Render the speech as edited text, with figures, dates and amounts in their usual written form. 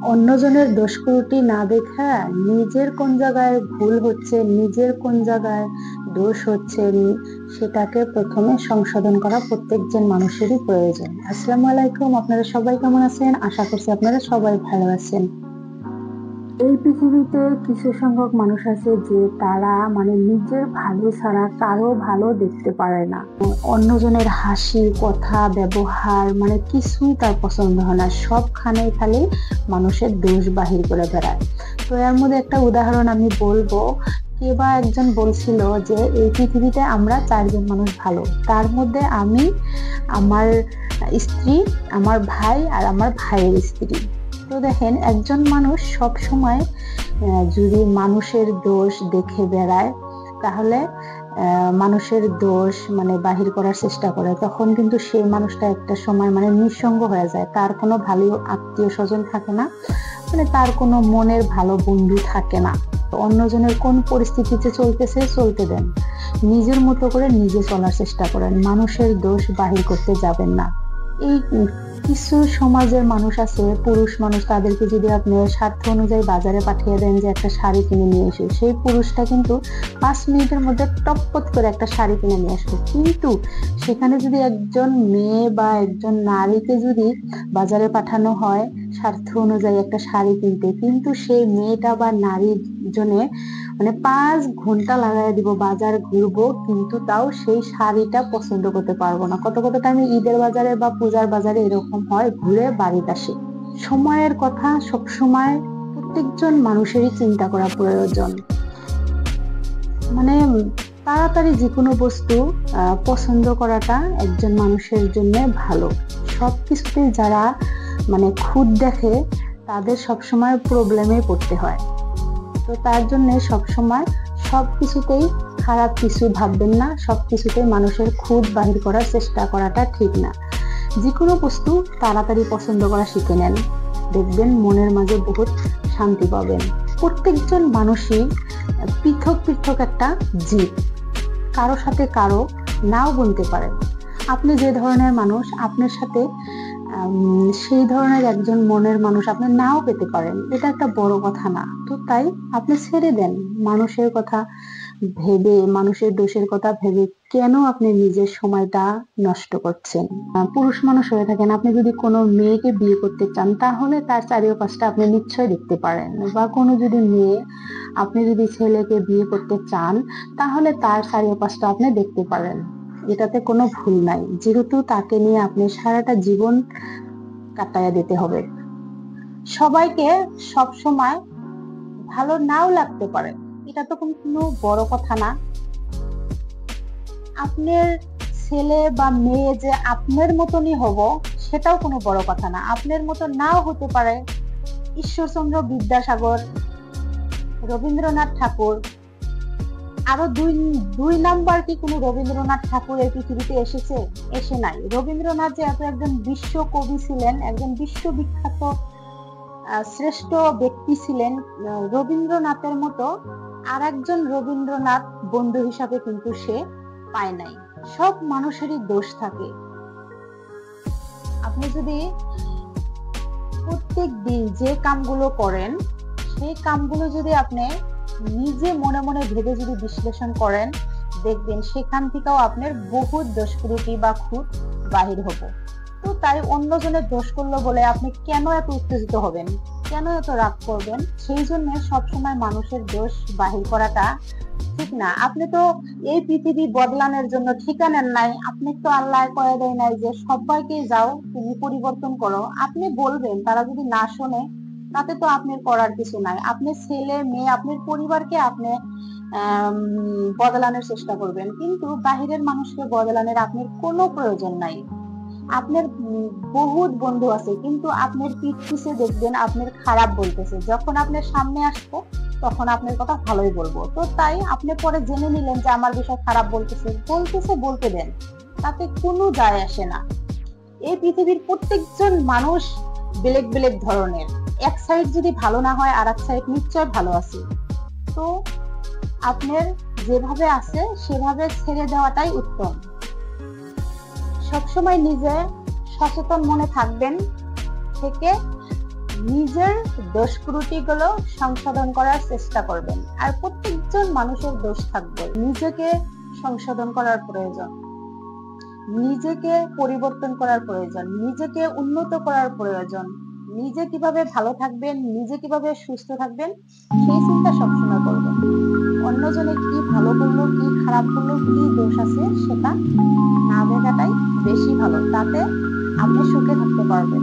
অন্যজনের দোষত্রুটি না দেখা নিজের কোন জায়গায় ভুল হচ্ছে, নিজের কোন জায়গায় দোষ হচ্ছে, সেটাকে প্রথমে সংশোধন করা প্রত্যেকজন মানুষেরই প্রয়োজন। আসসালামু আলাইকুম, আপনারা সবাই কেমন আছেন? আশা করছি আপনারা সবাই ভালো আছেন। এই পৃথিবীতে কিছু সংখ্যক মানুষ আছে যে তারা নিজের ভালো ছাড়া কারো ভালো দেখতে পারে না। অন্যজনের হাসি, কথা, ব্যবহার কিছুই তার পছন্দ হয় না। সবখানে খালি মানুষের দোষ বাহির করে বেড়ায়। তো এর মধ্যে একটা উদাহরণ আমি বলবো। কে বা একজন বলছিল যে এই পৃথিবীতে আমরা 4জন মানুষ ভালো, তার মধ্যে আমি, আমার স্ত্রী, আমার ভাই আর আমার ভাইয়ের স্ত্রী। তো দেখেন, একজন মানুষ সব সময় যদি মানুষের দোষ দেখে বেড়ায়, তাহলে মানুষের দোষ বাহির করার চেষ্টা করে, তখন কিন্তু সেই মানুষটা একটা সময় নিঃসঙ্গ হয়ে যায়। তার কোনো ভালো আত্মীয় স্বজন থাকে না, তার কোনো মনের ভালো বন্ধু থাকে না। অন্যজনের কোন পরিস্থিতিতে চলতেছে চলতে দেন, নিজের মতো করে নিজে চলার চেষ্টা করেন, মানুষের দোষ বাহির করতে যাবেন না। এই কিছু সমাজের মানুষ আছে, পুরুষ মানুষ, তাদেরকে যদি আপনি স্বার্থ অনুযায়ী বাজারে পাঠিয়ে দেন যে একটা শাড়ি কিনে নিয়ে এসে, সেই পুরুষটা কিন্তু 5 মিনিটের মধ্যে টপপট করে একটা শাড়ি কিনে নিয়ে আসবে। কিন্তু সেখানে যদি একজন মেয়ে বা একজন নারীকে যদি বাজারে পাঠানো হয় স্বার্থ অনুযায়ী একটা শাড়ি কিনতে, কিন্তু সেই মেয়েটা বা নারীর জন্য 5 ঘন্টা লাগাই দিব বাজার ঘুরবো, কিন্তু তাও সেই শাড়িটা পছন্দ করতে পারবো না। কত কত টাইমে ঈদের বাজারে বা পূজার বাজারে এরকম হয়, ঘুরে বাড়িতে আসে। সময়ের কথা সবসময় প্রত্যেকজন মানুষেরই চিন্তা করা প্রয়োজন। তাড়াতাড়ি যে কোনো বস্তু পছন্দ করাটা একজন মানুষের জন্য ভালো। সবকিছুতে যারা খুঁত দেখে, তাদের সবসময় প্রবলেমে পড়তে হয়। তো তার জন্য সবসময় সবকিছুতেই খারাপ কিছু ভাববেন না, সবকিছুতেই মানুষের খুঁত বাহির করার চেষ্টা করাটা ঠিক না। যে কোনো বস্তু তাড়াতাড়ি পছন্দ করা শিখে নেন, দেখবেন মনের মাঝে বহুত শান্তি পাবেন। প্রত্যেকজন মানুষই পৃথক পৃথক একটা জীব, কারো সাথে কারো নাও বলতে পারে। আপনি যে ধরনের মানুষ, আপনার সাথে সেই ধরনের একজন মনের মানুষ আপনি নাও পেতে পারেন, এটা একটা বড় কথা না। তো তাই আপনি ছেড়ে দেন মানুষের কথা ভেবে, মানুষের দোষের কথা ভেবে কেন আপনি নিজের সময়টা নষ্ট করছেন? পুরুষ মানুষ হয়ে থাকেন, আপনি যদি কোনো মেয়েকে বিয়ে করতে চান, তাহলে তার চারিপাশটা আপনি নিশ্চয়ই দেখতে পারেন। বা কোনো যদি মেয়ে, আপনি যদি ছেলেকে বিয়ে করতে চান, তাহলে তার চারিপাশটা আপনি দেখতে পারেন। এটাতে কোনো ভুল নাই, যেহেতু তাকে নিয়ে আপনি সারাটা জীবন কাটাইয়া দিতে হবে। সবাইকে সব সময় ভালো নাও লাগতে পারে, এটা তো কোনো বড় কথা না। আপনার ছেলে বা মেয়ে যে আপনার মতনই হব, সেটাও কোনো বড় কথা না। আপনার মতো নাও হতে পারে। ঈশ্বরচন্দ্র বিদ্যাসাগর, রবীন্দ্রনাথ ঠাকুর, আরো দুই নাম্বার কি কোনো রবীন্দ্রনাথ ঠাকুর এই পৃথিবীতে এসে নাই? রবীন্দ্রনাথ যে একজন বিশ্ব কবি ছিলেন, একজন বিশ্ববিখ্যাত শ্রেষ্ঠ ব্যক্তি ছিলেন, রবীন্দ্রনাথের মতো আর একজন রবীন্দ্রনাথ বন্ধু হিসাবে কিন্তু সে পায় নাই। সব মানুষেরই দোষ থাকে। আপনি যদি প্রত্যেক দিন যে কামগুলো করেন, সেই কামগুলো যদি আপনি নিজে মনে মনে ভেবে যদি বিশ্লেষণ করেন, দেখবেন সেখান থেকেও আপনার বহুত দোষ ত্রুটি বা খুঁত বাহির হবো। তো তাই অন্যজনের দোষ করলো বলে আপনি কেন এত উত্তেজিত হবেন, কেন এত রাগ করবেন? সেই জন্য সবসময় মানুষের দোষ বাহির করাটা ঠিক না। আপনি তো এই পৃথিবী বদলানোর জন্য ঠিকানেন নাই। আপনি তো আল্লাহ কয়ে দেয় নাই যে সবাইকে যাও তুমি পরিবর্তন করো। আপনি বলবেন, তারা যদি না শোনে, তাতে তো আপনার করার কিছু নাই। আপনি ছেলে মেয়ে, আপনার পরিবারকে আপনি বদলানোর চেষ্টা করবেন, কিন্তু বাহিরের মানুষকে বদলানোর আপনার কোনো প্রয়োজন নাই। আপনার বহুত বন্ধু আছে, কিন্তু আপনার পিঠ পিছে দেখবেন আপনার খারাপ বলতেছে। যখন আপনার সামনে আসবো, তখন আপনার কথা ভালোই বলবো। তো তাই আপনি পরে জেনে নিলেন যে আমার বিষয় খারাপ বলতেছে, বলতে দেন, তাতে কোনো যায় আসে না। এই পৃথিবীর প্রত্যেকজন মানুষ বেলেগ বেলেগ ধরনের। এক সাইড যদি ভালো না হয়, আর এক সাইড নিশ্চয় ভালো আছে। তো আপনার যেভাবে আছে সেভাবে ছেড়ে দেওয়াটাই উত্তম। সবসময় নিজে সচেতন মনে থাকবেন, থেকে নিজের দোষ ত্রুটিগুলো সংশোধন করার চেষ্টা করবেন। আর প্রত্যেকজন মানুষের দোষ থাকবে, নিজেকে সংশোধন করার প্রয়োজন, নিজেকে পরিবর্তন করার প্রয়োজন, নিজেকে উন্নত করার প্রয়োজন। নিজে কিভাবে ভালো থাকবেন, নিজে কিভাবে সুস্থ থাকবেন, সেই চিন্তা সবসময় করবেন। অন্যজনে কি ভালো করলো, কি খারাপ করলো, কি দোষ আছে সেটা না দেখাটাই বেশি ভালো, তাতে আপনি সুখে থাকতে পারবেন।